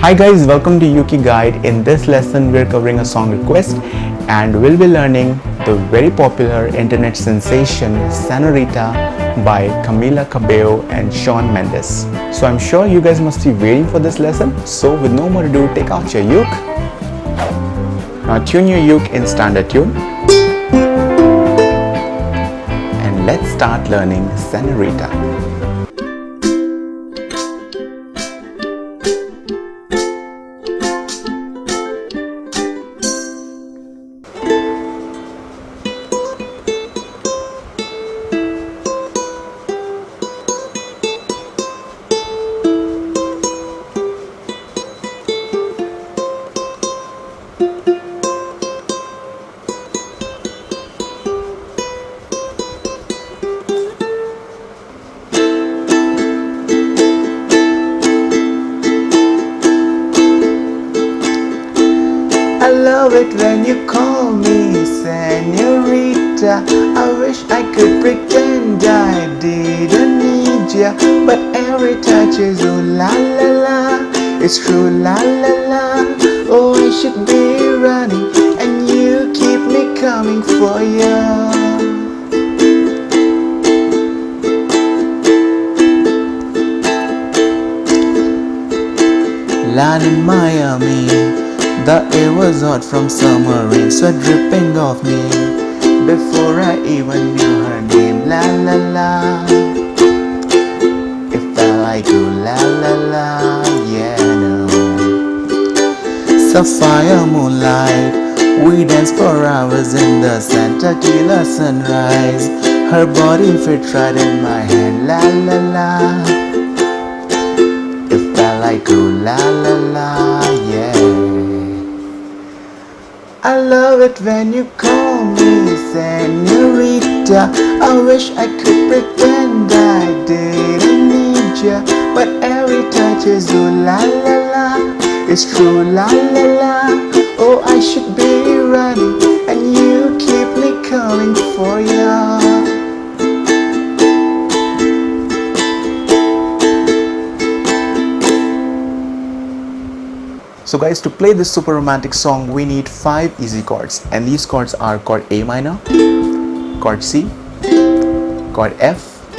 Hi guys, welcome to ukeguide. In this lesson we're covering a song request and we'll be learning the very popular internet sensation SENORITA by Camila, Cabello and Shawn Mendes. So I'm sure you guys must be waiting for this lesson. So with no more ado, take out your uke. Now tune your uke in standard tune. And let's start learning SENORITA. I love it when you call me Senorita. I wish I could pretend I didn't need ya, but every touch is oh la la la. It's true la la la. Oh, I should be running and you keep me coming for ya. Land in Miami, the air was hot from summer rain, sweat dripping off me before I even knew her name. La la la, it felt like ooh la la la, yeah no. Sapphire moonlight, we danced for hours in the Santa Tequila sunrise. Her body fit right in my hand. La la la, it felt like ooh la la la, yeah. I love it when you call me Senorita. I wish I could pretend I didn't need ya, but every touch is ooh la la la. It's true la la la. Oh, I should be running and you keep me coming for ya. So guys, to play this super romantic song we need 5 easy chords, and these chords are chord A minor, chord C, chord F,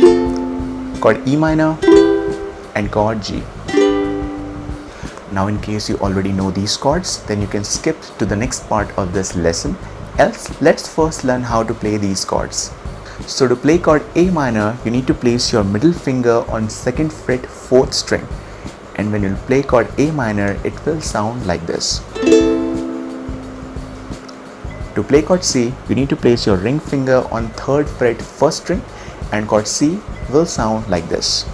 chord E minor and chord G. Now in case you already know these chords, then you can skip to the next part of this lesson. Else, let's first learn how to play these chords. So to play chord A minor, you need to place your middle finger on 2nd fret 4th string. And when you play chord A minor, it will sound like this. To play chord C, you need to place your ring finger on 3rd fret 1st string, and chord C will sound like this.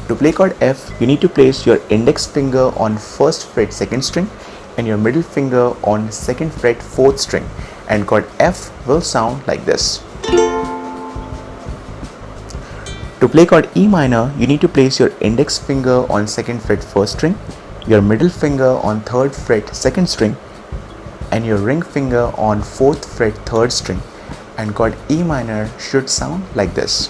To play chord F, you need to place your index finger on 1st fret 2nd string and your middle finger on 2nd fret 4th string, and chord F will sound like this. To play chord E minor, you need to place your index finger on 2nd fret 1st string, your middle finger on 3rd fret 2nd string and your ring finger on 4th fret 3rd string, and chord E minor should sound like this.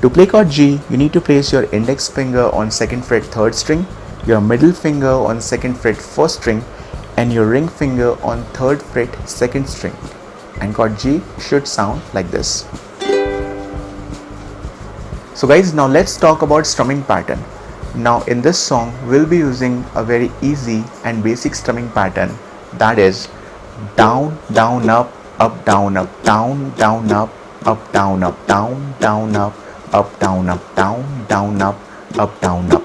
To play chord G, you need to place your index finger on 2nd fret 3rd string, your middle finger on 2nd fret 1st string and your ring finger on 3rd fret 2nd string, and chord G should sound like this. So guys, now let's talk about strumming pattern. Now in this song we'll be using a very easy and basic strumming pattern, that is down down up down up down down up down up down down up down up down down up down up.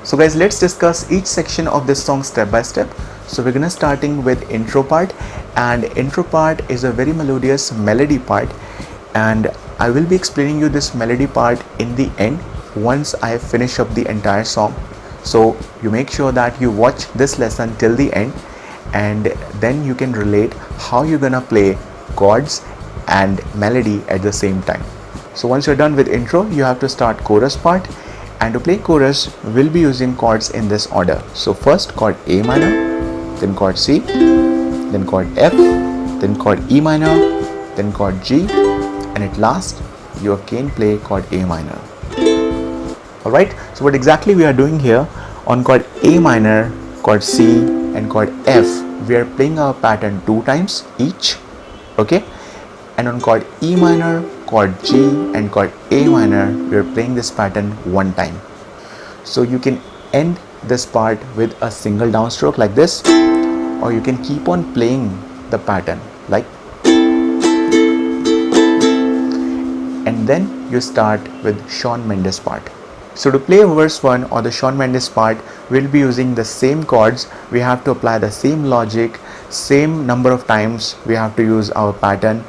So guys, let's discuss each section of this song step by step. So we're gonna starting with intro part, and intro part is a very melodious melody part, and I will be explaining you this melody part in the end once I finish up the entire song. So you make sure that you watch this lesson till the end, and then you can relate how you're gonna play chords and melody at the same time. So once you're done with intro, you have to start chorus part, and to play chorus we'll be using chords in this order. So first chord A minor, then chord C, then chord F, then chord E minor, then chord G, and at last you again play chord A minor. Alright, so what exactly we are doing here, on chord A minor, chord C and chord F, we are playing our pattern 2 times each, okay, and on chord E minor, chord G and chord A minor, we are playing this pattern 1 time. So you can end this part with a single downstroke like this, or you can keep on playing the pattern like, and then you start with Shawn Mendes part. So to play verse 1 or the Shawn Mendes part, we'll be using the same chords. We have to apply the same logic, same number of times we have to use our pattern,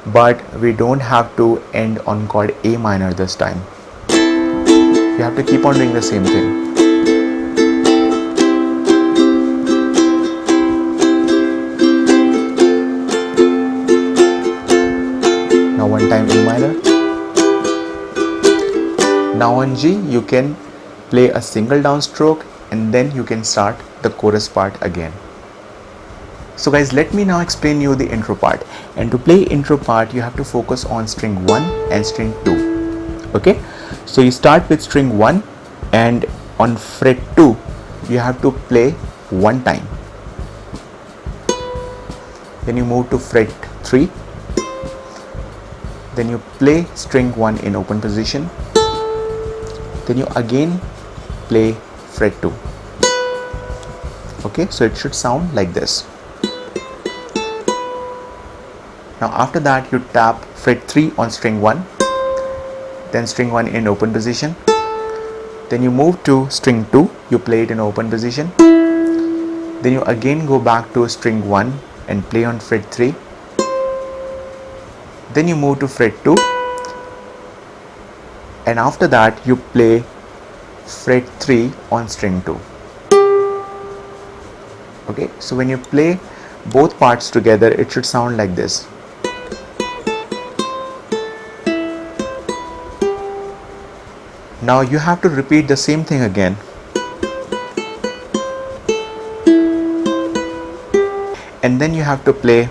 but we don't have to end on chord A minor this time. You have to keep on doing the same thing. Now one time E minor. Now on G you can play a single downstroke and then you can start the chorus part again. So guys, let me now explain you the intro part. And to play intro part you have to focus on string 1 and string 2. Okay, so you start with string 1 and on fret 2 you have to play 1 time. Then you move to fret 3. Then you play string 1 in open position. Then you again play fret 2. Okay, so it should sound like this. Now after that you tap fret 3 on string 1, then string 1 in open position. Then you move to string 2, you play it in open position. Then you again go back to string 1 and play on fret 3. Then you move to fret 2. And after that you play fret 3 on string 2. Okay, so when you play both parts together it should sound like this. Now you have to repeat the same thing again. And then you have to play.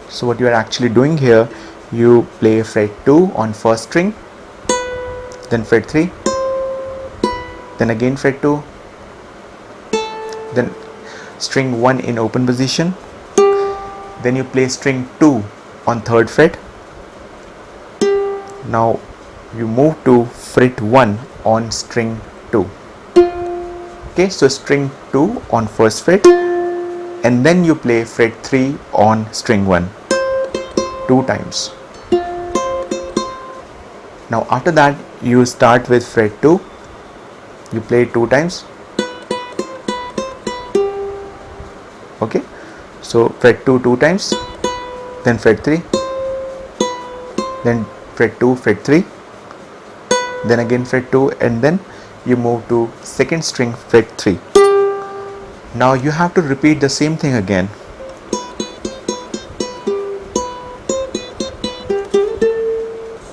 So what you are actually doing here, you play fret 2 on first string, then fret 3, then again fret 2, then string 1 in open position, then you play string 2 on third fret. Now you move to fret 1 on string 2. Okay, so string 2 on first fret and then you play fret 3 on string 1 2 times. Now after that you start with fret 2, you play it 2 times. Okay, so fret 2 2 times, then fret 3, then fret 2 fret 3, then again fret 2, and then you move to second string fret 3. Now you have to repeat the same thing again.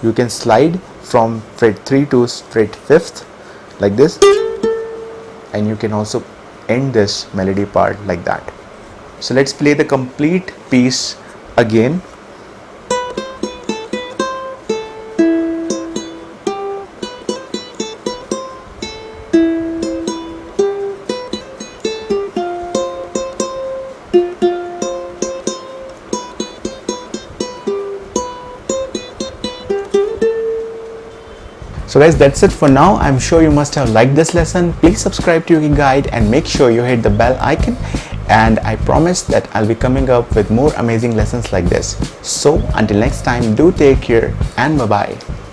You can slide from fret 3 to fret 5th like this, and you can also end this melody part like that. So let's play the complete piece again. So guys, that's it for now. I'm sure you must have liked this lesson. Please subscribe to ukeguide and make sure you hit the bell icon. And I promise that I'll be coming up with more amazing lessons like this. So until next time, do take care and bye-bye.